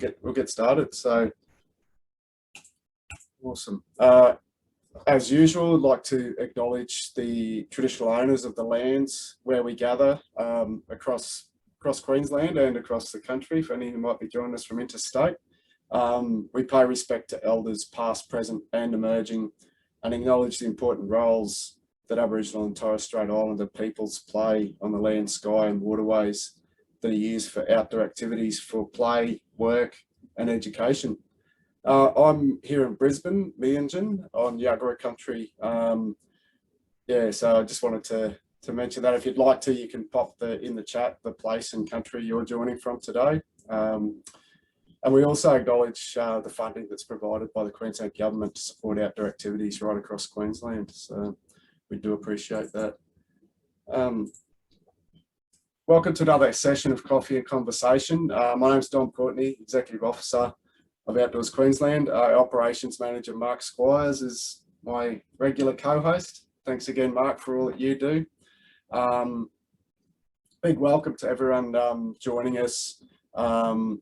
get started. So awesome. As usual, I'd like to acknowledge the traditional owners of the lands where we gather across Queensland and across the country. For any who might be joining us from interstate, we pay respect to elders past, present and emerging, and acknowledge the important roles that Aboriginal and Torres Strait Islander peoples play on the land, sky and waterways that are used for outdoor activities for play, work and education. I'm here in Brisbane, Meanjin, on Yagara country. So I just wanted to mention that. If you'd like to, you can pop in the chat the place and country you're joining from today. And we also acknowledge the funding that's provided by the Queensland Government to support outdoor activities right across Queensland. So we do appreciate that. Welcome to another session of Coffee and Conversation. My name's Dom Courtney, Executive Officer of Outdoors Queensland. Our Operations Manager, Mark Squires, is my regular co-host. Thanks again, Mark, for all that you do. Big welcome to everyone joining us. And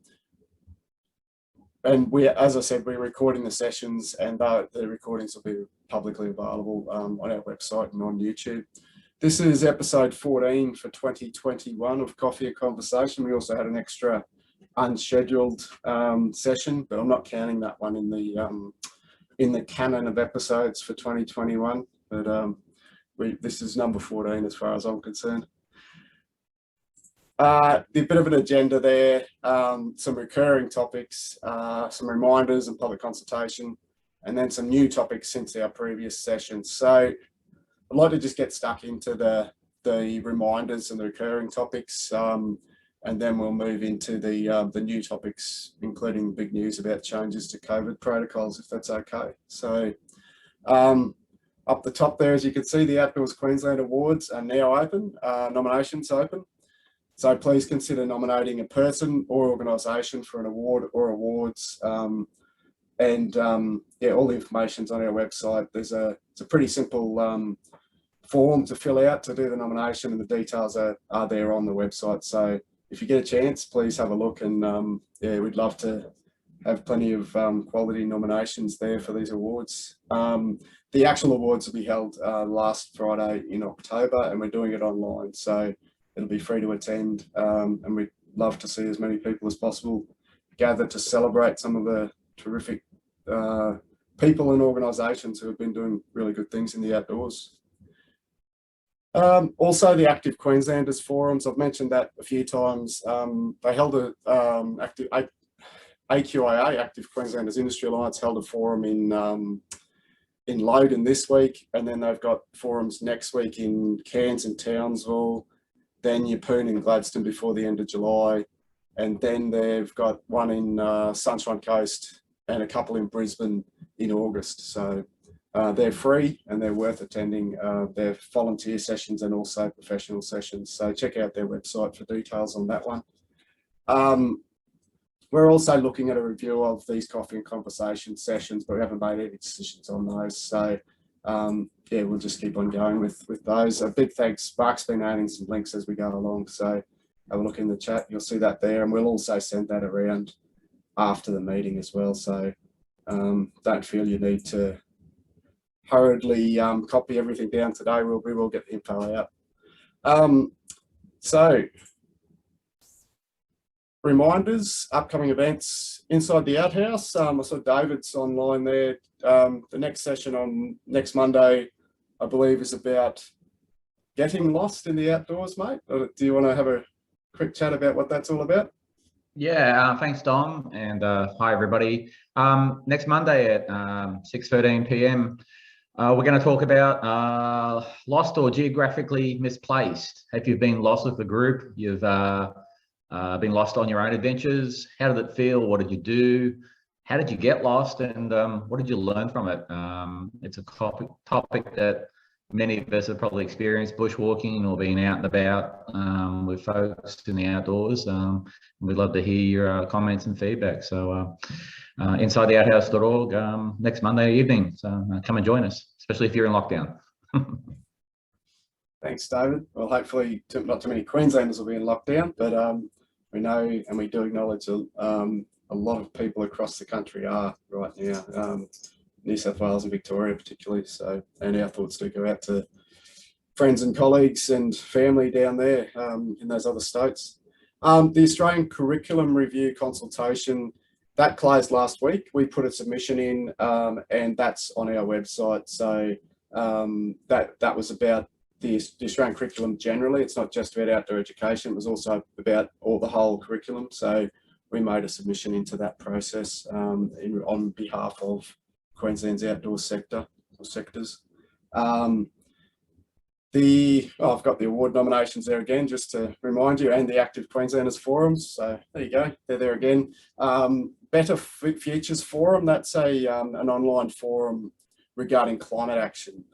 as I said, we're recording the sessions, and the recordings will be publicly available on our website and on YouTube. This is episode 14 for 2021 of Coffee and Conversation. We also had an extra unscheduled session, but I'm not counting that one in the canon of episodes for 2021. But this is number 14 as far as I'm concerned. A bit of an agenda there, some recurring topics, some reminders and public consultation, and then some new topics since our previous session. So I'd like to just get stuck into the reminders and the recurring topics, and then we'll move into the new topics, including big news about changes to COVID protocols, if that's okay. So up the top there, as you can see, the Outdoors Queensland Awards are now open, nominations open. So please consider nominating a person or organisation for an award or awards. All the information's on our website. It's a pretty simple form to fill out to do the nomination, and the details are there on the website. So if you get a chance, please have a look, and we'd love to have plenty of quality nominations there for these awards. The actual awards will be held last Friday in October, and we're doing it online, so it'll be free to attend, and we'd love to see as many people as possible gather to celebrate some of the terrific people and organisations who have been doing really good things in the outdoors. Also, the Active Queenslanders forums, I've mentioned that a few times. They held AQIA, Active Queenslanders Industry Alliance, held a forum in Logan this week, and then they've got forums next week in Cairns and Townsville, then Yeppoon and Gladstone before the end of July, and then they've got one in Sunshine Coast and a couple in Brisbane in August. So they're free and they're worth attending. They're volunteer sessions and also professional sessions. So check out their website for details on that one. We're also looking at a review of these Coffee and Conversation sessions, but we haven't made any decisions on those. So we'll just keep on going with those. A big thanks. Mark's been adding some links as we go along, so have a look in the chat. You'll see that there, and we'll also send that around after the meeting as well. So don't feel you need to hurriedly copy everything down today. We will get the info out. So reminders, upcoming events inside the Outhouse. I saw David's online there. The next session on next Monday, I believe, is about getting lost in the outdoors, mate. Do you want to have a quick chat about what that's all about? Yeah, thanks, Dom, and hi, everybody. Next Monday at 6:13 p.m, we're going to talk about lost or geographically misplaced. If you've been lost with the group, you've been lost on your own adventures. How did it feel? What did you do? How did you get lost? And what did you learn from it? It's a topic that many of us have probably experienced, bushwalking or being out and about with folks in the outdoors. We'd love to hear your comments and feedback. So insidetheouthouse.org next Monday evening. So come and join us, especially if you're in lockdown. Thanks, David. Well, hopefully not too many Queenslanders will be in lockdown, but we know and we do acknowledge a lot of people across the country are right now, New South Wales and Victoria particularly. So, and our thoughts do go out to friends and colleagues and family down there in those other states. The Australian Curriculum Review consultation, that closed last week. We put a submission in and that's on our website. So that was about the Australian curriculum generally. It's not just about outdoor education, it was also about the whole curriculum. So we made a submission into that process on behalf of Queensland's outdoor sector or sectors. I've got the award nominations there again, just to remind you, and the Active Queenslanders Forums. So there you go, they're there again. Better Futures Forum, that's an online forum regarding climate action.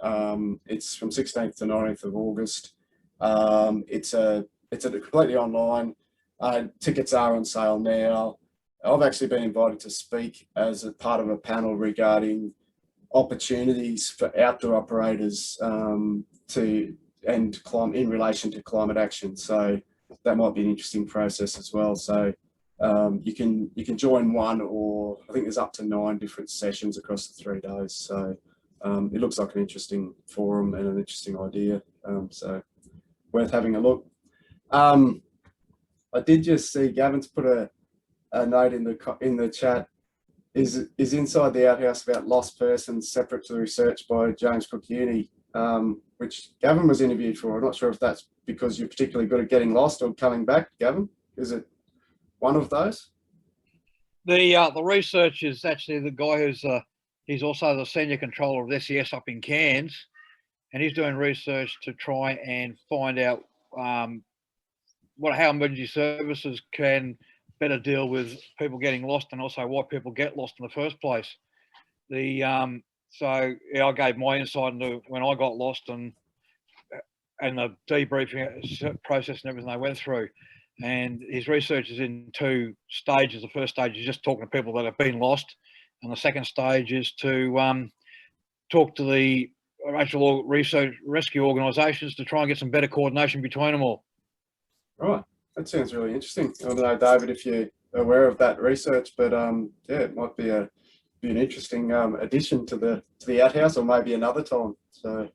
It's from 16th to 19th of August. It's completely online. Tickets are on sale now. I've actually been invited to speak as a part of a panel regarding opportunities for outdoor operators in relation to climate action. So that might be an interesting process as well. So you can join one, or I think there's up to 9 different sessions across the 3 days. So it looks like an interesting forum and an interesting idea. So worth having a look. I did just see Gavin's put a note in the chat. Is Inside the Outhouse about lost persons separate to the research by James Cook Uni, which Gavin was interviewed for. I'm not sure if that's because you're particularly good at getting lost or coming back, Gavin. Is it one of those? The research is actually the guy who's he's also the senior controller of SES up in Cairns, and he's doing research to try and find out how emergency services can better deal with people getting lost, and also why people get lost in the first place. So yeah, I gave my insight into when I got lost and the debriefing process and everything I went through. And his research is in 2 stages. The first stage is just talking to people that have been lost, and the second stage is to talk to the actual research rescue organisations to try and get some better coordination between them all. Right, that sounds really interesting. I don't know, David, if you're aware of that research, but yeah, it might be an interesting addition to the outhouse, or maybe another time. So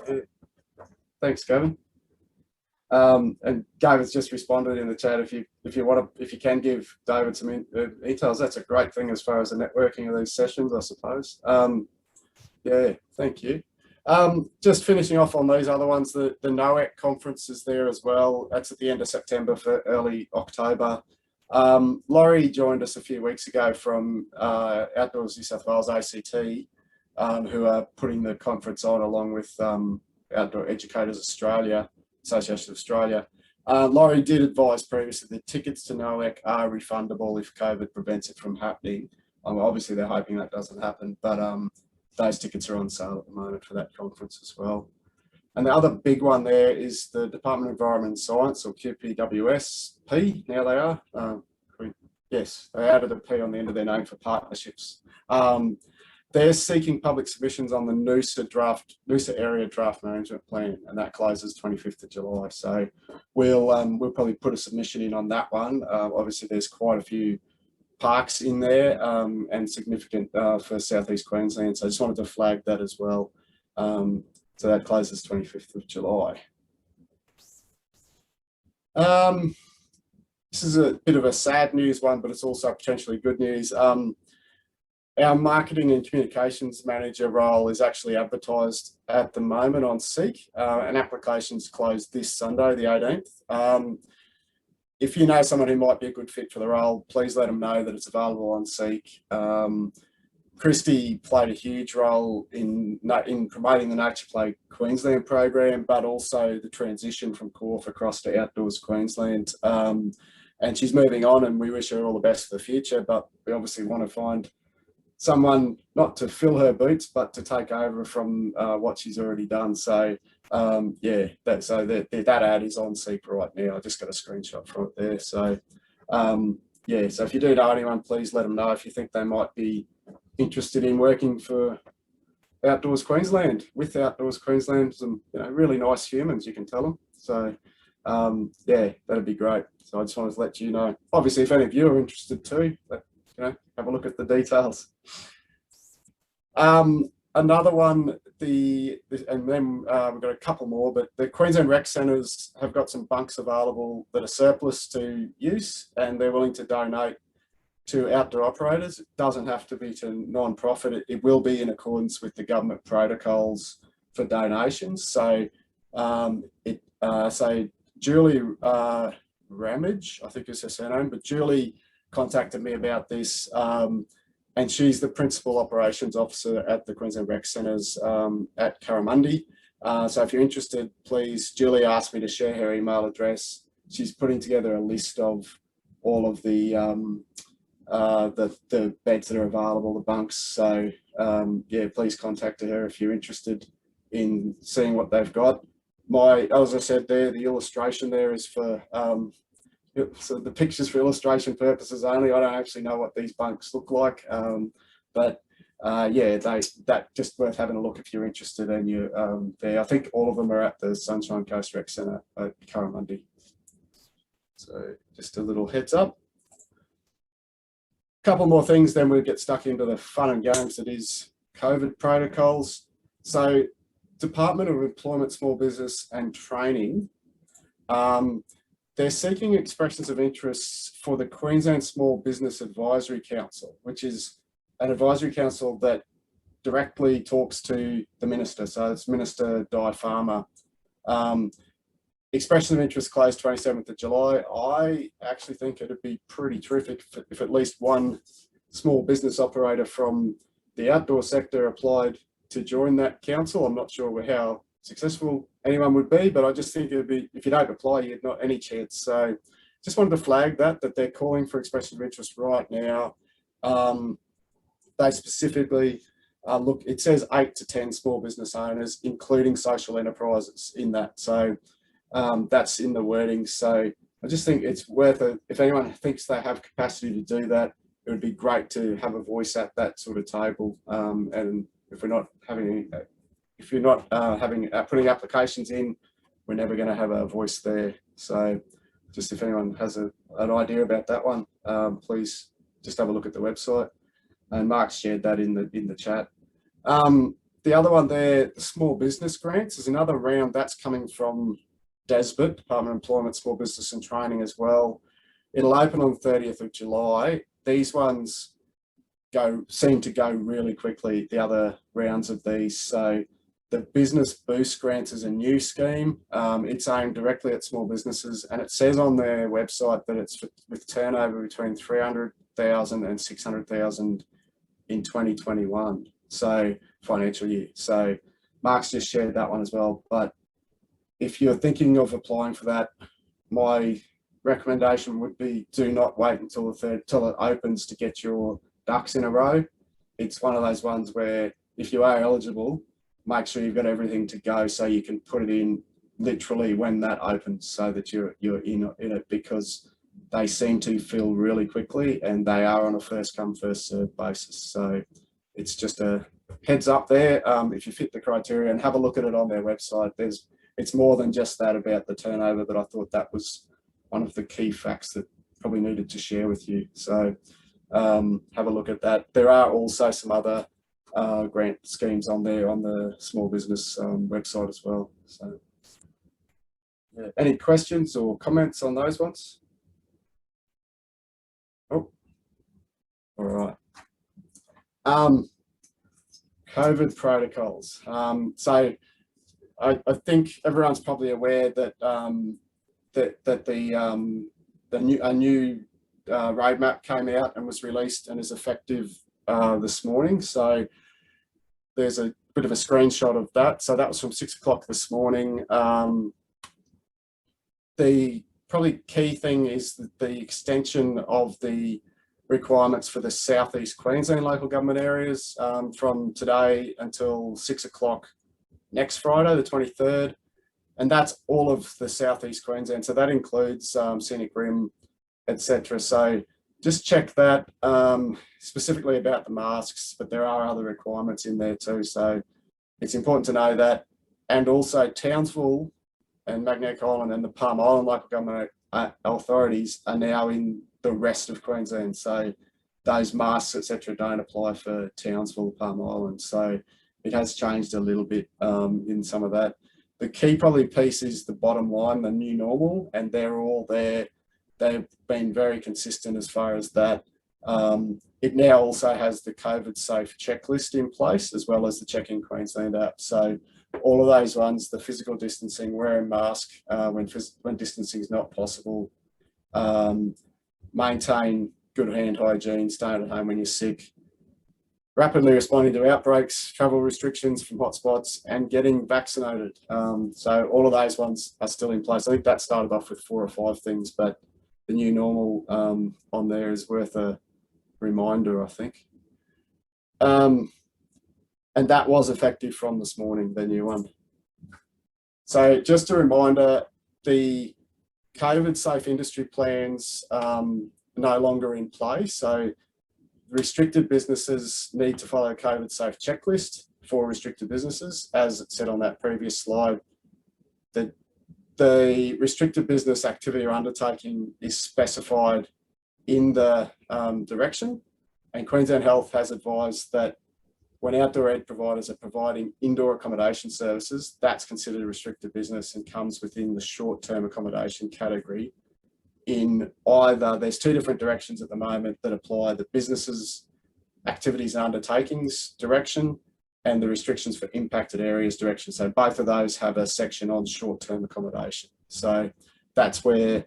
yeah. Thanks, Gavin. And David's just responded in the chat. If you can give David some details, that's a great thing as far as the networking of these sessions, I suppose. Yeah, thank you. Just finishing off on these other ones, the NOAC conference is there as well. That's at the end of September for early October. Laurie joined us a few weeks ago from Outdoors New South Wales ACT, who are putting the conference on along with Outdoor Educators Australia, Association of Australia. Laurie did advise previously that tickets to NOAC are refundable if COVID prevents it from happening. Obviously, they're hoping that doesn't happen, but those tickets are on sale at the moment for that conference as well. And the other big one there is the Department of Environment and Science, or QPWSP, now they are. Yes, they added a P on the end of their name for partnerships. They're seeking public submissions on the Noosa Area Draft Management Plan, and that closes 25th of July. So we'll probably put a submission in on that one. Obviously, there's quite a few parks in there and significant for Southeast Queensland. So I just wanted to flag that as well. So that closes 25th of July. This is a bit of a sad news one, but it's also potentially good news. Our marketing and communications manager role is actually advertised at the moment on Seek, and applications closed this Sunday, the 18th. If you know someone who might be a good fit for the role, please let them know that it's available on Seek. Christy played a huge role in promoting the Nature Play Queensland program, but also the transition from Corf across to Outdoors Queensland. And she's moving on, and we wish her all the best for the future, but we obviously want to find someone not to fill her boots, but to take over from what she's already done. So yeah, that ad is on Seek right now. I just got a screenshot from it there. So yeah, so if you do know anyone, please let them know if you think they might be interested in working for Outdoors Queensland, with Outdoors Queensland. Some really nice humans, you can tell them. So yeah, that'd be great. So I just wanted to let you know. Obviously, if any of you are interested too, but, have a look at the details. Another one, and then we've got a couple more, but the Queensland Rec Centres have got some bunks available that are surplus to use, and they're willing to donate to outdoor operators. It doesn't have to be to non-profit. It will be in accordance with the government protocols for donations. So, Julie Ramage, I think is her surname, but Julie contacted me about this, and she's the Principal Operations Officer at the Queensland Rec Centres at Currimundi. So if you're interested, please, Julie asked me to share her email address. She's putting together a list of all of the beds that are available, the bunks. So yeah, please contact her if you're interested in seeing what they've got. As I said there, the illustration there is for, so the pictures for illustration purposes only. I don't actually know what these bunks look like, but yeah, that just worth having a look if you're interested and you're there. I think all of them are at the Sunshine Coast Rec Centre at Currimundi. So just a little heads up. Couple more things, then we'll get stuck into the fun and games that is COVID protocols. So Department of Employment, Small Business and Training, they're seeking expressions of interest for the Queensland Small Business Advisory Council, which is an advisory council that directly talks to the minister. So it's Minister Di Farmer. Expression of interest closed 27th of July. I actually think it'd be pretty terrific if at least one small business operator from the outdoor sector applied to join that council. I'm not sure how successful anyone would be, but I just think it'd be, if you don't apply, you've not any chance. So just wanted to flag that they're calling for expression of interest right now. They specifically look, it says 8 to 10 small business owners, including social enterprises in that. So that's in the wording. So I just think it's worth it. If anyone thinks they have capacity to do that, it would be great to have a voice at that sort of table. And if we're not having, if you're not putting applications in, we're never going to have a voice there. So just if anyone has an idea about that one, please just have a look at the website. And Mark shared that in the chat. The other one there, the small business grants, is another round that's coming from DESBIT, Department of Employment, Small Business and Training as well. It'll open on 30th of July. These ones seem to go really quickly, the other rounds of these. So the Business Boost Grants is a new scheme. It's aimed directly at small businesses, and it says on their website that it's with turnover between 300,000 and 600,000 in 2021, so financial year. So Mark's just shared that one as well. But if you're thinking of applying for that, my recommendation would be do not wait until it opens to get your ducks in a row. It's one of those ones where if you are eligible, make sure you've got everything to go so you can put it in literally when that opens, so that you're in it, because they seem to fill really quickly and they are on a first come first served basis. So it's just a heads up there. If you fit the criteria, and have a look at it on their website. It's more than just that about the turnover, but I thought that was one of the key facts that probably needed to share with you. So have a look at that. There are also some other grant schemes on there on the small business website as well. So yeah. Any questions or comments on those ones? Oh, all right. COVID protocols. So I think everyone's probably aware that a new roadmap came out and was released and is effective this morning. So there's a bit of a screenshot of that. So that was from 6 o'clock this morning. The probably key thing is that the extension of the requirements for the Southeast Queensland local government areas from today until 6 o'clock next Friday, the 23rd. And that's all of the Southeast Queensland. So that includes Scenic Rim, etc. So just check that, specifically about the masks, but there are other requirements in there too. So it's important to know that. And also Townsville and Magnetic Island and the Palm Island local government authorities are now in the rest of Queensland. So those masks, etc., don't apply for Townsville, Palm Island. So it has changed a little bit in some of that. The key probably piece is the bottom line, the new normal, and they're all there. They've been very consistent as far as that. It now also has the COVID safe checklist in place, as well as the Check in Queensland app. So all of those ones, the physical distancing, wearing mask when distancing is not possible, maintain good hand hygiene, staying at home when you're sick, rapidly responding to outbreaks, travel restrictions from hotspots, and getting vaccinated. So all of those ones are still in place. I think that started off with 4 or 5 things, but the new normal on there is worth a reminder, I think. And that was effective from this morning, the new one. So just a reminder, the COVID safe industry plans no longer in place. So restricted businesses need to follow a COVID safe checklist for restricted businesses. As it said on that previous slide, the restricted business activity or undertaking is specified in the direction, and Queensland Health has advised that when outdoor ed providers are providing indoor accommodation services, that's considered a restricted business and comes within the short-term accommodation category. In either, there's 2 different directions at the moment that apply: the businesses, activities and undertakings direction, and the restrictions for impacted areas direction. So both of those have a section on short-term accommodation. So that's where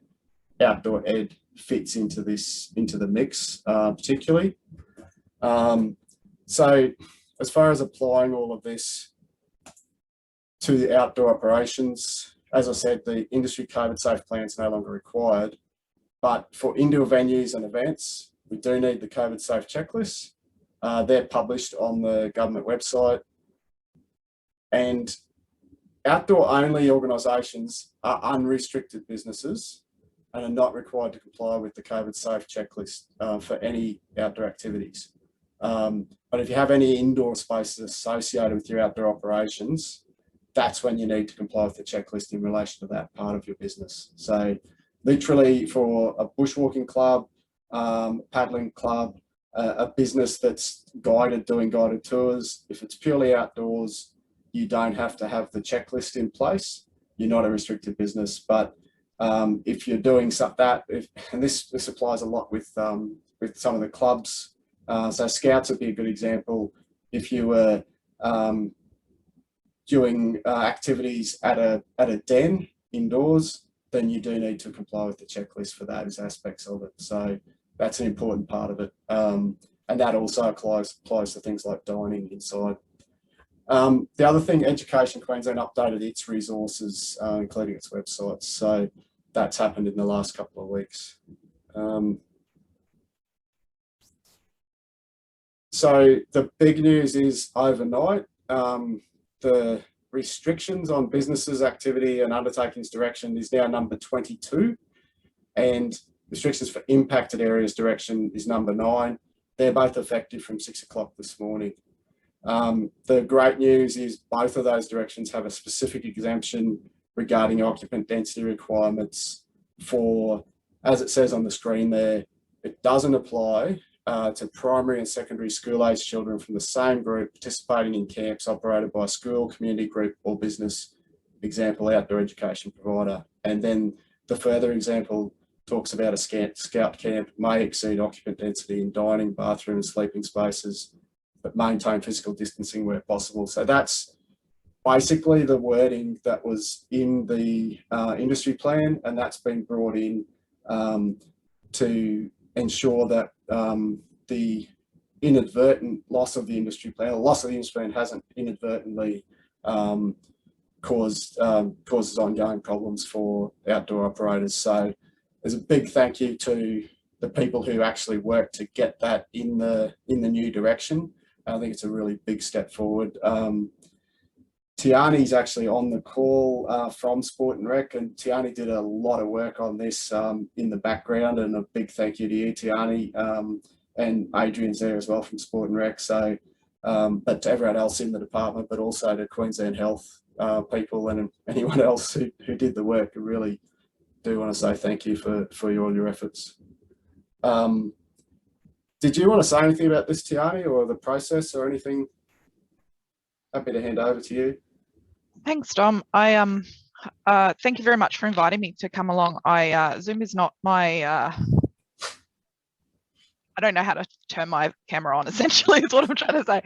outdoor ed fits into the mix, particularly. So as far as applying all of this to the outdoor operations, as I said, the industry COVID safe plan is no longer required, but for indoor venues and events, we do need the COVID safe checklists. They're published on the government website, and outdoor only organisations are unrestricted businesses and are not required to comply with the COVID safe checklist for any outdoor activities. But if you have any indoor spaces associated with your outdoor operations, that's when you need to comply with the checklist in relation to that part of your business. So literally for a bushwalking club, paddling club, a business that's doing guided tours, if it's purely outdoors, you don't have to have the checklist in place. You're not a restricted business. But if you're doing that, and this applies a lot with some of the clubs. So Scouts would be a good example. If you were doing activities at a den indoors, then you do need to comply with the checklist for those aspects of it. So that's an important part of it. And that also applies to things like dining inside. The other thing, Education Queensland updated its resources, including its websites. So that's happened in the last couple of weeks. So the big news is overnight, the restrictions on businesses, activity and undertakings direction is now number 22, and restrictions for impacted areas direction is number 9. They're both effective from 6 o'clock this morning. The great news is both of those directions have a specific exemption regarding occupant density requirements for, as it says on the screen there, it doesn't apply to primary and secondary school-aged children from the same group participating in camps operated by a school, community group or business, example, outdoor education provider. And then the further example talks about a scout camp may exceed occupant density in dining, bathroom and sleeping spaces, but maintain physical distancing where possible. So that's basically the wording that was in the industry plan, and that's been brought in to ensure that the inadvertent loss of the industry plan, or loss of the industry plan, hasn't inadvertently causes ongoing problems for outdoor operators. So there's a big thank you to the people who actually worked to get that in the new direction. I think it's a really big step forward. Tiani's actually on the call from Sport and Rec, and Tiani did a lot of work on this in the background, and a big thank you to you, Tiani, and Adrian's there as well from Sport and Rec. So, but to everyone else in the department, but also to Queensland Health people and anyone else who did the work. I really do want to say thank you for all your efforts. Did you want to say anything about this, Tiani, or the process or anything? Happy to hand over to you. Thanks, Dom. Thank you very much for inviting me to come along. Zoom is not my, I don't know how to turn my camera on, essentially, is what I'm trying to say.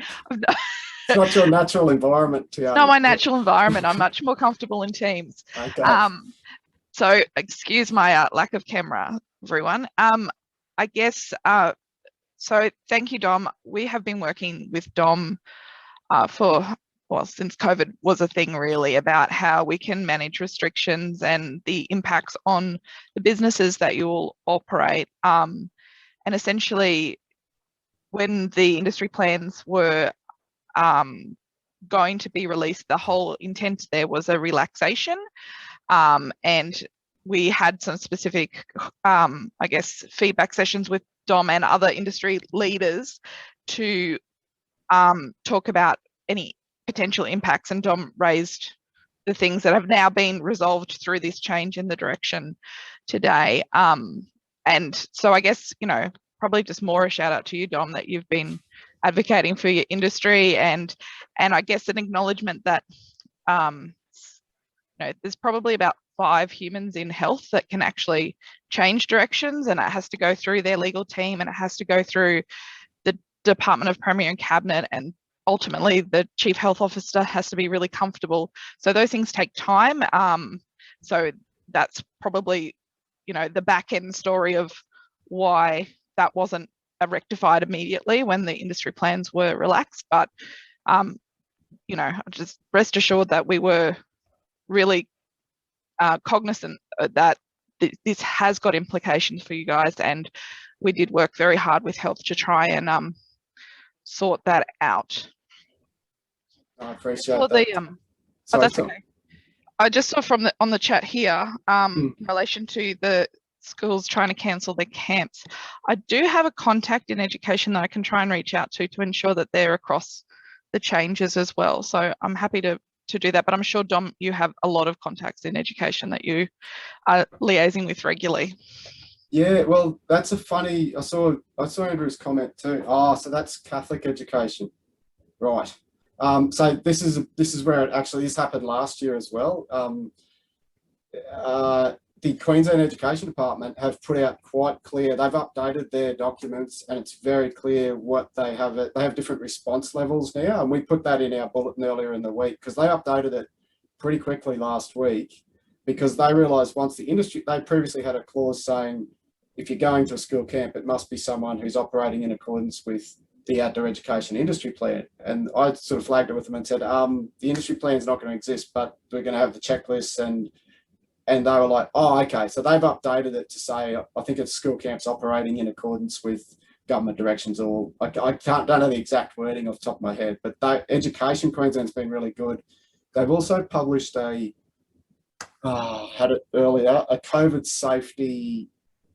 It's not your natural environment, Tiani. It's not my natural environment. I'm much more comfortable in Teams. Okay. So excuse my lack of camera, everyone. I guess, so thank you, Dom. We have been working with Dom since COVID was a thing, really, about how we can manage restrictions and the impacts on the businesses that you all operate. And essentially, when the industry plans were going to be released, the whole intent there was a relaxation. And we had some specific, I guess, feedback sessions with Dom and other industry leaders to talk about any potential impacts, and Dom raised the things that have now been resolved through this change in the direction today. And so I guess, you know, probably just more a shout out to you, Dom, that you've been advocating for your industry, and I guess an acknowledgement that you know, there's probably about 5 humans in health that can actually change directions, and it has to go through their legal team, and it has to go through the Department of Premier and Cabinet, and ultimately the Chief Health Officer has to be really comfortable. So those things take time. So that's probably, you know, the back end story of why that wasn't rectified immediately when the industry plans were relaxed. But, you know, just rest assured that we were really cognizant that this has got implications for you guys, and we did work very hard with health to try and sort that out. I appreciate that. That's okay. I just saw from on the chat here, in relation to the schools trying to cancel their camps, I do have a contact in education that I can try and reach out to ensure that they're across the changes as well. So I'm happy to do that, but I'm sure, Dom, you have a lot of contacts in education that you are liaising with regularly. Yeah, well, that's a funny, I saw Andrew's comment too. Oh, so that's Catholic education, right? So this is where this happened last year as well. The Queensland Education Department have put out quite clear, they've updated their documents, and it's very clear what they have. They have different response levels now, and we put that in our bulletin earlier in the week because they updated it pretty quickly last week, because they realised once the industry, they previously had a clause saying if you're going to a school camp, it must be someone who's operating in accordance with the outdoor education industry plan. And I sort of flagged it with them and said, the industry plan is not going to exist, but we're going to have the checklists. And they were like, oh, okay. So they've updated it to say, I think it's school camps operating in accordance with government directions, or I don't know the exact wording off the top of my head, but Education Queensland's been really good. They've also published had it earlier, a COVID safety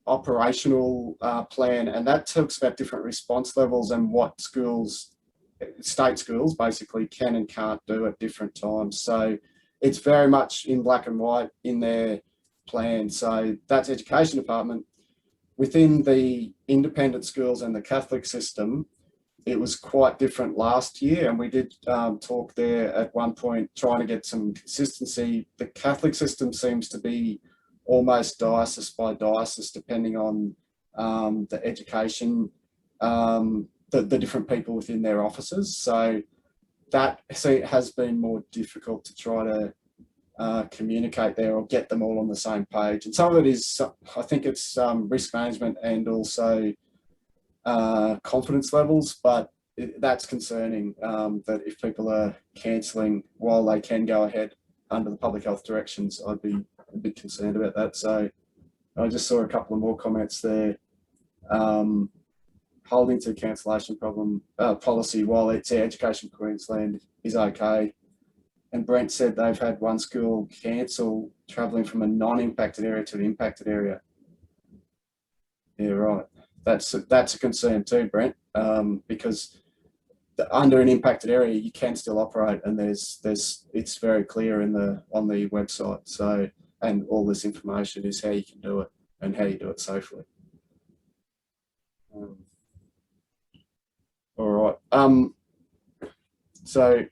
operational plan, and that talks about different response levels and what schools, state schools basically, can and can't do at different times. So it's very much in black and white in their plan. So that's Education Department. Within the independent schools and the Catholic system, it was quite different last year, and we did talk there at one point trying to get some consistency. The Catholic system seems to be almost diocese by diocese, depending on the education, the different people within their offices. So that has been more difficult to try to communicate there or get them all on the same page. And some of it is, I think it's risk management and also confidence levels, but that's concerning, that if people are cancelling while they can go ahead under the public health directions, I'd be a bit concerned about that. So I just saw a couple of more comments there. Holding to cancellation policy while it's Education Queensland is okay. And Brent said they've had one school cancel travelling from a non-impacted area to an impacted area. Yeah, right. That's a concern too, Brent, because under an impacted area, you can still operate, and it's very clear on the website. So, and all this information is how you can do it and how you do it safely. All right. So,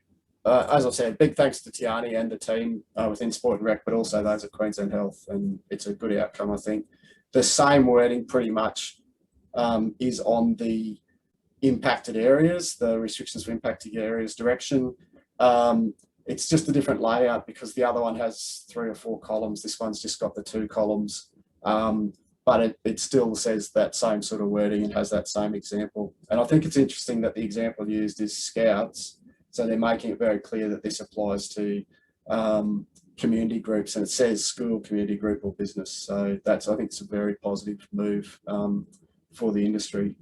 as I said, big thanks to Tiani and the team within Sport and Rec, but also those at Queensland Health, and it's a good outcome, I think. The same wording pretty much is on the impacted areas, the restrictions for impacted areas direction. It's just a different layout because the other one has 3 or 4 columns. This one's just got the 2 columns, but it still says that same sort of wording and has that same example. And I think it's interesting that the example used is Scouts. So they're making it very clear that this applies to community groups, and it says school, community group or business. So I think it's a very positive move for the industry.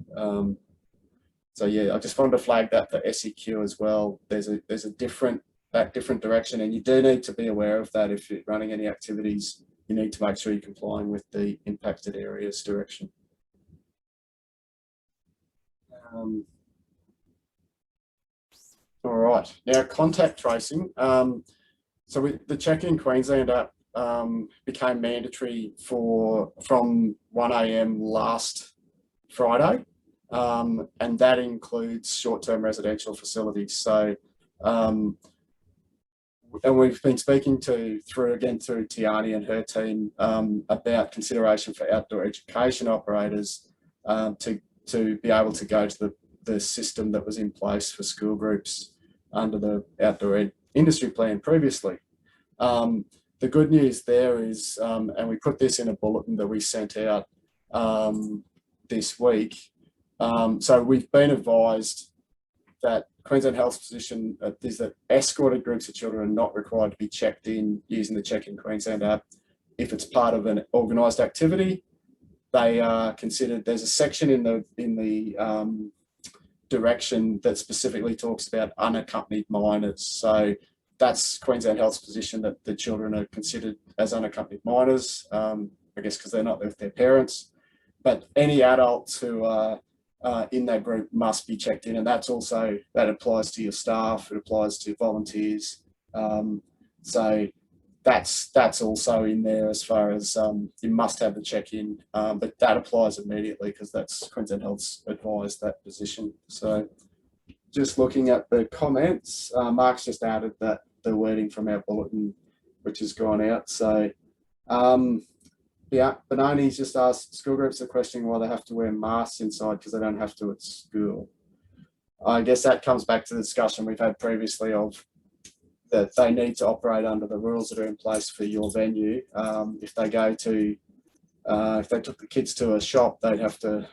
So yeah, I just wanted to flag that for SEQ as well. There's a different direction, and you do need to be aware of that if you're running any activities. You need to make sure you're complying with the impacted areas direction. All right, now contact tracing. So the Check In Queensland app became mandatory from 1 AM last Friday, and that includes short-term residential facilities. So, and we've been speaking through Tiani and her team about consideration for outdoor education operators to be able to go to the system that was in place for school groups under the outdoor industry plan previously. The good news there is, and we put this in a bulletin that we sent out this week. So we've been advised that Queensland Health's position is that escorted groups of children are not required to be checked in using the Check In Queensland app. If it's part of an organised activity, they are considered. There's a section in the direction that specifically talks about unaccompanied minors. So that's Queensland Health's position that the children are considered as unaccompanied minors, I guess because they're not with their parents. But any adults who are in that group must be checked in, and that applies to your staff, it applies to volunteers. So that's also in there as far as you must have the check-in, but that applies immediately because that's Queensland Health's advised that position. So just looking at the comments, Mark's just added that the wording from our bulletin, which has gone out. So yeah, Benoni's just asked, school groups are questioning why they have to wear masks inside because they don't have to at school. I guess that comes back to the discussion we've had previously of that they need to operate under the rules that are in place for your venue. If they took the kids to a shop, they'd have to,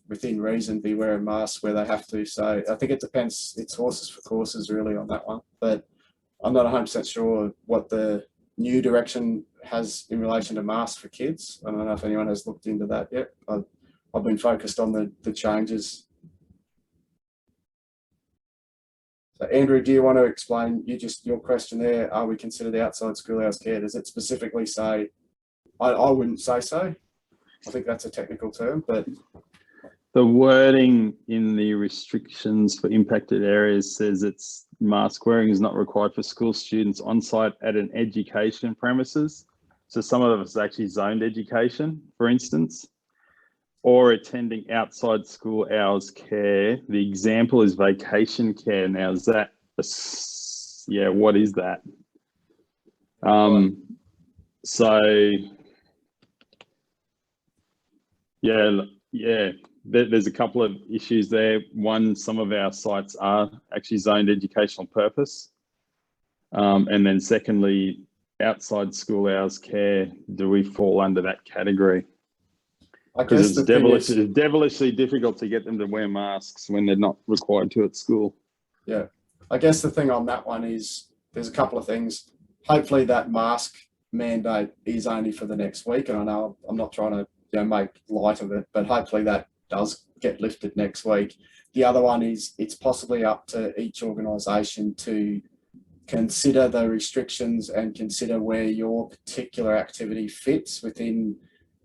within reason, be wearing masks where they have to. So I think it depends. It's horses for courses really on that one. But I'm not 100% sure what the new direction has in relation to masks for kids. I don't know if anyone has looked into that yet. I've been focused on the changes. So Andrew, do you want to explain your question there? Are we considered outside school hours care? Does it specifically say? I wouldn't say so. I think that's a technical term, but the wording in the restrictions for impacted areas says it's mask wearing is not required for school students on site at an education premises. So some of it's actually zoned education, for instance, or attending outside school hours care. The example is vacation care. Now, is that, yeah, what is that? So, yeah, there's a couple of issues there. One, some of our sites are actually zoned educational purpose. And then secondly, outside school hours care, do we fall under that category? Because it's devilishly difficult to get them to wear masks when they're not required to at school. Yeah, I guess the thing on that one is there's a couple of things. Hopefully that mask mandate is only for the next week, and I know I'm not trying to make light of it, but hopefully that does get lifted next week. The other one is it's possibly up to each organisation to consider the restrictions and consider where your particular activity fits within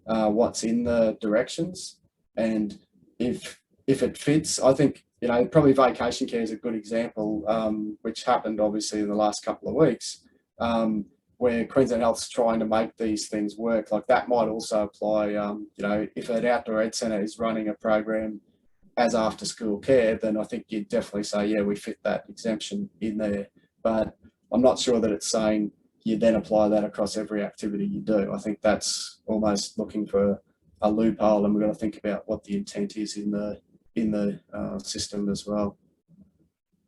what's in the directions. And if it fits, I think you know, probably vacation care is a good example, which happened obviously in the last couple of weeks, where Queensland Health's trying to make these things work. Like that might also apply, you know, if an outdoor ed centre is running a program as after school care, then I think you'd definitely say, yeah, we fit that exemption in there. But I'm not sure that it's saying you then apply that across every activity you do. I think that's almost looking for a loophole, and we've got to think about what the intent is in the system as well.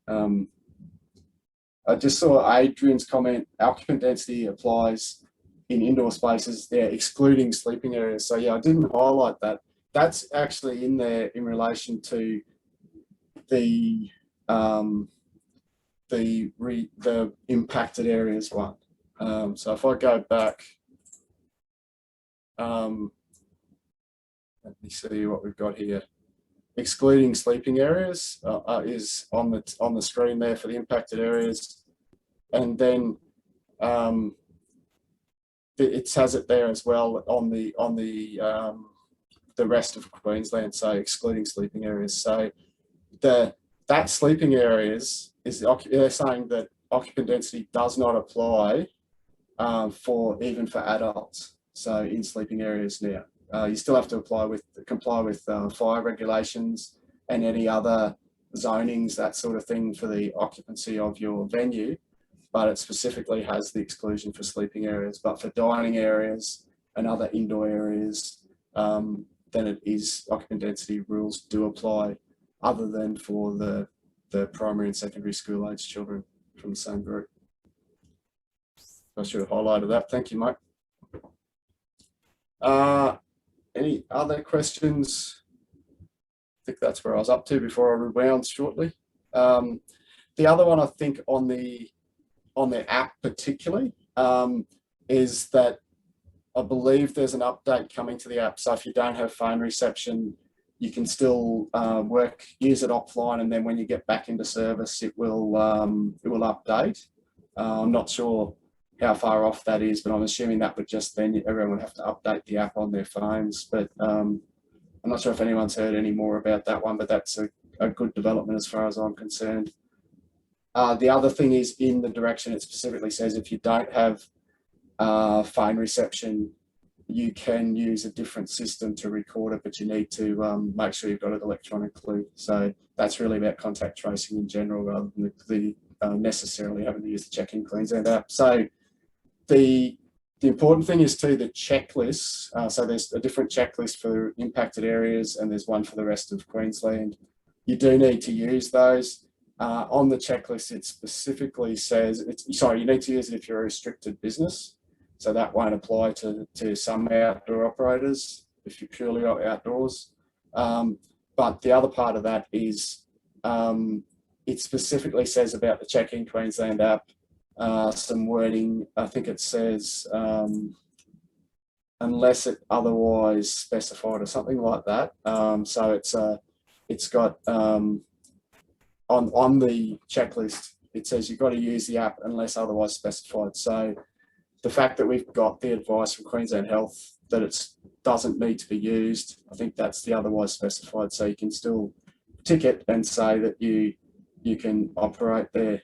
I just saw Adrian's comment, occupant density applies in indoor spaces, they're excluding sleeping areas. So yeah, I didn't highlight that. That's actually in there in relation to the impacted areas one. So if I go back, let me see what we've got here. Excluding sleeping areas is on the screen there for the impacted areas, and then it has it there as well on the rest of Queensland. So excluding sleeping areas. So that sleeping areas is they're saying that occupant density does not apply even for adults. So in sleeping areas now. You still have to comply with fire regulations and any other zonings, that sort of thing, for the occupancy of your venue, but it specifically has the exclusion for sleeping areas. But for dining areas and other indoor areas, then it is occupant density rules do apply, other than for the primary and secondary school age children from the same group. I should have highlighted that. Thank you, mate. Any other questions? I think that's where I was up to before I rewound shortly. The other one I think on the app particularly is that I believe there's an update coming to the app. So if you don't have phone reception, you can still use it offline, and then when you get back into service, it will update. I'm not sure how far off that is, but I'm assuming that would just then everyone would have to update the app on their phones. But I'm not sure if anyone's heard any more about that one, but that's a good development as far as I'm concerned. The other thing is, in the direction it specifically says if you don't have phone reception, you can use a different system to record it, but you need to make sure you've got it electronically. So that's really about contact tracing in general, rather than the necessarily having to use the Check-in Queensland app. So the important thing is too the checklists. So there's a different checklist for impacted areas, and there's one for the rest of Queensland. You do need to use those. On the checklist, it specifically says, you need to use it if you're a restricted business. So that won't apply to some outdoor operators if you're purely outdoors. But the other part of that is it specifically says about the Check-in Queensland app, some wording. I think it says unless it otherwise specified or something like that. So it's got on the checklist, it says you've got to use the app unless otherwise specified. So the fact that we've got the advice from Queensland Health that it doesn't need to be used, I think that's the otherwise specified. So you can still tick it and say that you can operate there.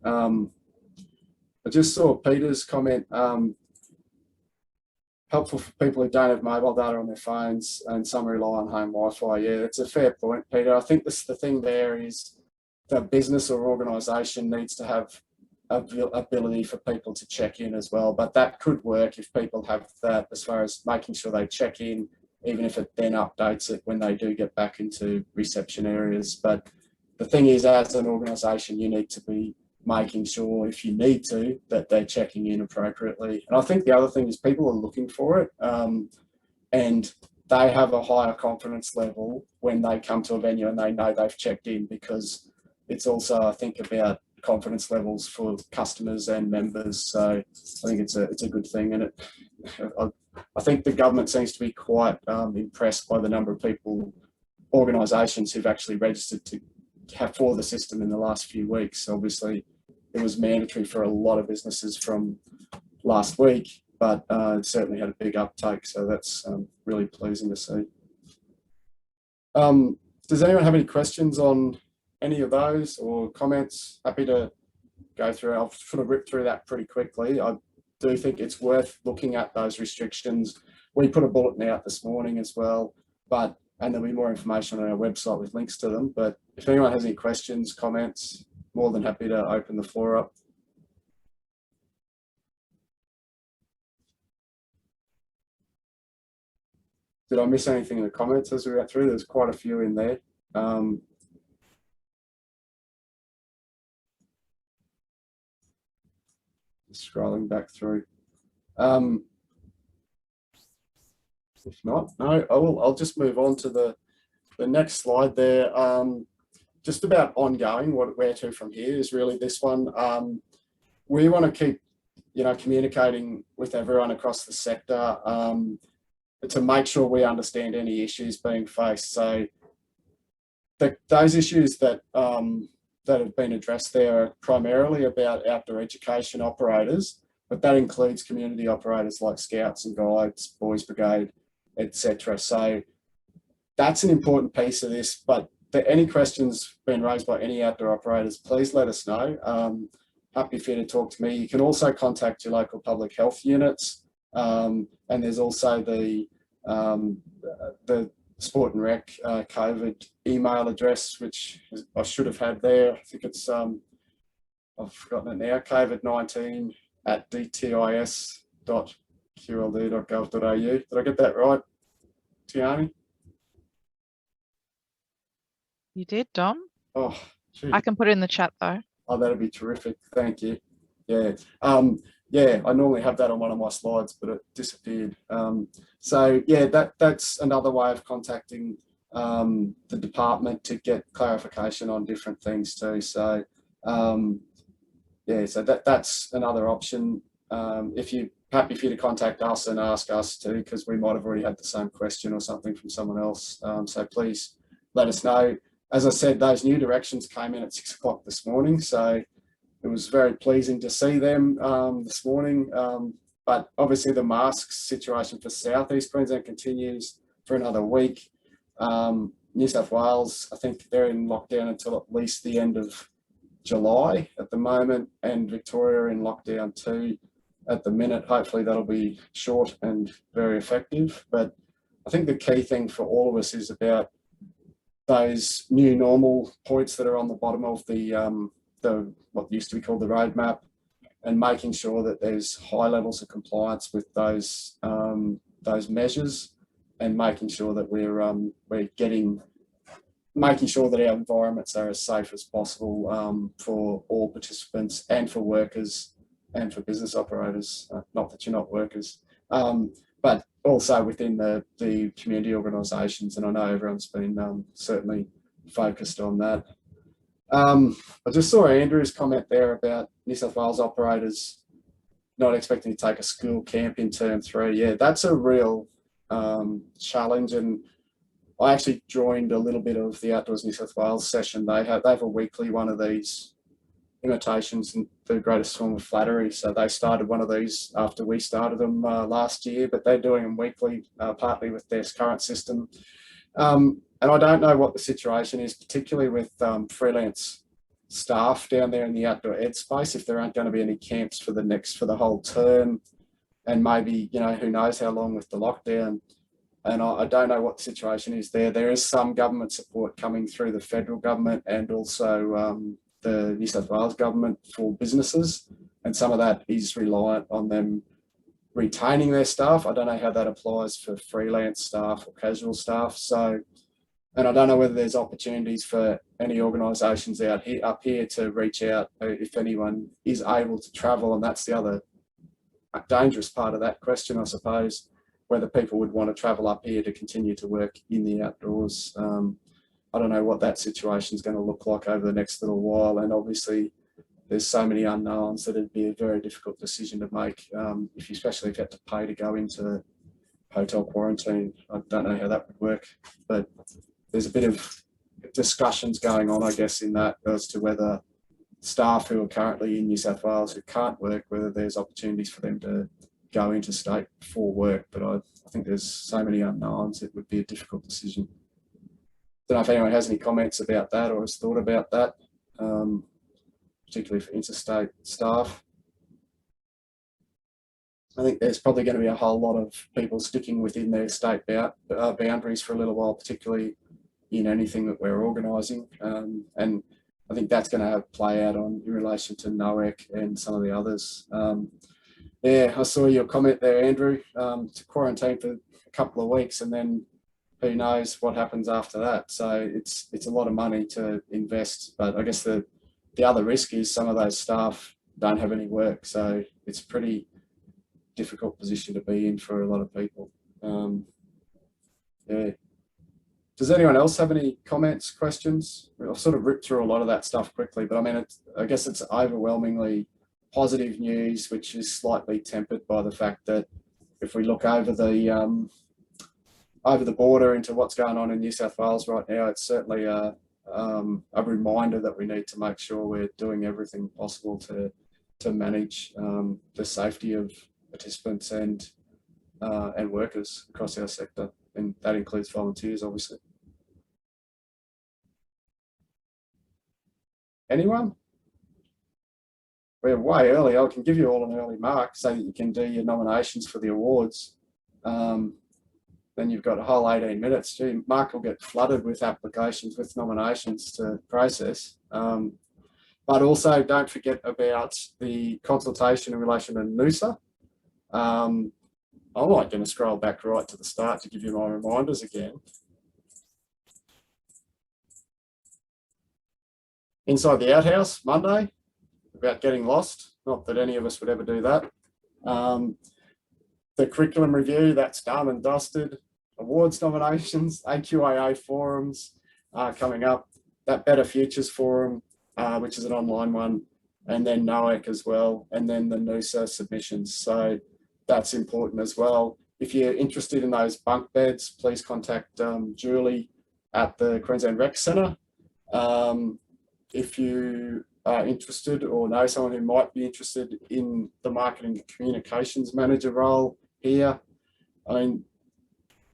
I just saw Peter's comment, helpful for people who don't have mobile data on their phones and some rely on home Wi-Fi. Yeah, that's a fair point, Peter. I think the thing there is the business or organisation needs to have ability for people to check in as well, but that could work if people have that, as far as making sure they check in, even if it then updates it when they do get back into reception areas. But the thing is, as an organisation, you need to be making sure, if you need to, that they're checking in appropriately. And I think the other thing is people are looking for it, and they have a higher confidence level when they come to a venue and they know they've checked in, because it's also, I think, about confidence levels for customers and members. So I think it's a good thing, and I think the government seems to be quite impressed by the number of people, organisations who've actually registered to have for the system in the last few weeks. Obviously, it was mandatory for a lot of businesses from last week, but it certainly had a big uptake. So that's really pleasing to see. does anyone have any questions on any of those or comments? Happy to go through. I'll sort of rip through that pretty quickly. I do think it's worth looking at those restrictions. We put a bulletin out this morning as well, and there'll be more information on our website with links to them. But if anyone has any questions, comments, more than happy to open the floor up. Did I miss anything in the comments as we went through? There's quite a few in there. Just scrolling back through. If not, no, I'll just move on to the next slide there. Just about ongoing, where to from here is really this one. We want to keep, communicating with everyone across the sector to make sure we understand any issues being faced. So those issues that have been addressed there are primarily about outdoor education operators, but that includes community operators like Scouts and Guides, Boys Brigade, etc. So that's an important piece of this, but any questions being raised by any outdoor operators, please let us know. Happy for you to talk to me. You can also contact your local public health units. And there's also the Sport and Rec COVID email address, which I should have had there. I think it's, I've forgotten it now, covid19@dtis.qld.gov.au. Did I get that right, Tiani? You did, Dom. Oh, gee. I can put it in the chat though. Oh, that'd be terrific. Thank you. Yeah. Yeah, I normally have that on one of my slides, but it disappeared. So yeah, that's another way of contacting the department to get clarification on different things too. So yeah, so that's another option. If you're happy for you to contact us and ask us too, because we might have already had the same question or something from someone else. So please let us know. As I said, those new directions came in at 6 o'clock this morning. So it was very pleasing to see them this morning. But obviously the masks situation for South East Queensland continues for another week. New South Wales, I think they're in lockdown until at least the end of July at the moment, and Victoria in lockdown too at the minute. Hopefully that'll be short and very effective. But I think the key thing for all of us is about those new normal points that are on the bottom of the what used to be called the roadmap, and making sure that there's high levels of compliance with those measures, and making sure that we're making sure that our environments are as safe as possible for all participants and for workers and for business operators. Not that you're not workers, but also within the community organisations, and I know everyone's been certainly focused on that. I just saw Andrew's comment there about New South Wales operators not expecting to take a school camp in term 3. Yeah, that's a real challenge, and I actually joined a little bit of the Outdoors New South Wales session. They have a weekly one of these imitations in the greatest form of flattery. So they started one of these after we started them last year, but they're doing them weekly, partly with their current system. And I don't know what the situation is, particularly with freelance staff down there in the outdoor ed space, if there aren't going to be any camps for the whole term, and maybe, who knows how long with the lockdown. And I don't know what the situation is there. There is some government support coming through the federal government and also the New South Wales government for businesses, and some of that is reliant on them retaining their staff. I don't know how that applies for freelance staff or casual staff. So, and I don't know whether there's opportunities for any organisations up here to reach out if anyone is able to travel, and that's the other dangerous part of that question, I suppose, whether people would want to travel up here to continue to work in the outdoors. I don't know what that situation is going to look like over the next little while, and obviously there's so many unknowns that it'd be a very difficult decision to make, especially if you had to pay to go into hotel quarantine. I don't know how that would work, but there's a bit of discussions going on, I guess, in that as to whether staff who are currently in New South Wales who can't work, whether there's opportunities for them to go into state for work. But I think there's so many unknowns, it would be a difficult decision. don't know if anyone has any comments about that or has thought about that, particularly for interstate staff. I think there's probably going to be a whole lot of people sticking within their state boundaries for a little while, particularly in anything that we're organising. And I think that's going to play out in relation to NOEC and some of the others. Yeah, I saw your comment there, Andrew, to quarantine for a couple of weeks and then who knows what happens after that. So it's a lot of money to invest, but I guess the other risk is some of those staff don't have any work. So it's a pretty difficult position to be in for a lot of people. Yeah. Does anyone else have any comments, questions? I've sort of ripped through a lot of that stuff quickly, but I mean, I guess it's overwhelmingly positive news, which is slightly tempered by the fact that if we look over the border into what's going on in New South Wales right now, it's certainly a reminder that we need to make sure we're doing everything possible to manage the safety of participants and workers across our sector, and that includes volunteers, obviously. Anyone? We're way early. I can give you all an early mark so that you can do your nominations for the awards. Then you've got a whole 18 minutes. Gee, Mark will get flooded with applications, with nominations to process. But also don't forget about the consultation in relation to Noosa. I'm like going to scroll back right to the start to give you my reminders again. Inside the Outhouse, Monday, about getting lost. Not that any of us would ever do that. The curriculum review, that's done and dusted. Awards nominations, AQAA forums coming up. That Better Futures Forum, which is an online one, and then NOEC as well, and then the Noosa submissions. So that's important as well. If you're interested in those bunk beds, please contact Julie at the Queensland Rec Centre. If you are interested or know someone who might be interested in the marketing and communications manager role here, I mean,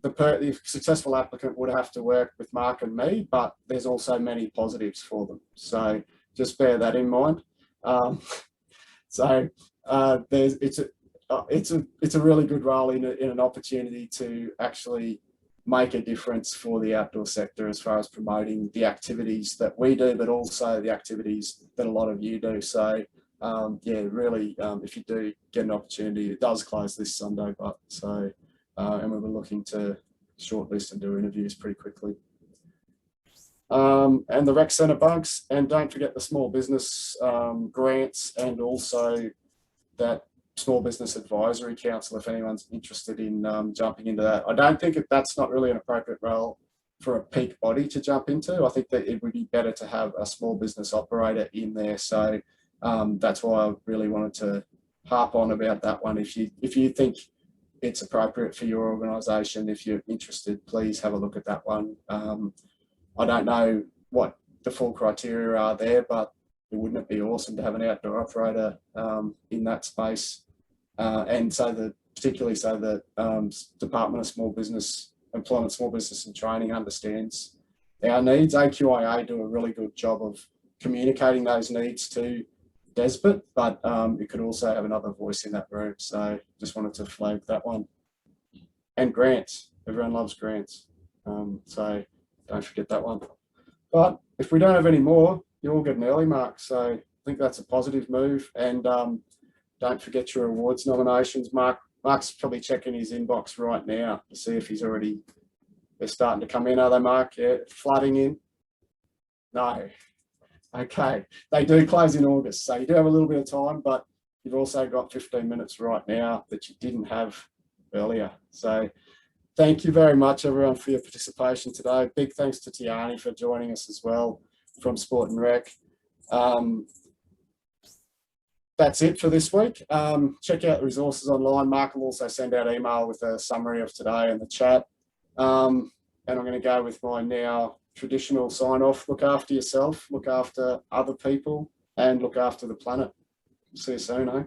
the successful applicant would have to work with Mark and me, but there's also many positives for them. So just bear that in mind. It's a really good role in an opportunity to actually make a difference for the outdoor sector as far as promoting the activities that we do, but also the activities that a lot of you do. So yeah, really, if you do get an opportunity, it does close this Sunday, but so, and we were looking to shortlist and do interviews pretty quickly. And the Rec Centre bunks, and don't forget the small business grants, and also that Small Business Advisory Council, if anyone's interested in jumping into that. I don't think that's not really an appropriate role for a peak body to jump into. I think that it would be better to have a small business operator in there. So that's why I really wanted to harp on about that one. If you think it's appropriate for your organisation, if you're interested, please have a look at that one. I don't know what the full criteria are there, but wouldn't it be awesome to have an outdoor operator in that space? And so particularly so that Department of Small Business, Employment, Small Business and Training understands our needs. AQAA do a really good job of communicating those needs to DESBIT, but it could also have another voice in that room. So just wanted to flag that one. And grants, everyone loves grants. So don't forget that one. But if we don't have any more, you all get an early mark. So I think that's a positive move. And don't forget your awards nominations. Mark's probably checking his inbox right now to see if he's already, they're starting to come in. Are they, Mark? Yeah, flooding in? No. Okay. They do close in August. So you do have a little bit of time, but you've also got 15 minutes right now that you didn't have earlier. So thank you very much, everyone, for your participation today. Big thanks to Tiani for joining us as well from Sport and Rec. That's it for this week. Check out the resources online. Mark will also send out email with a summary of today in the chat. And I'm going to go with my now traditional sign off. Look after yourself, look after other people, and look after the planet. See you soon, eh?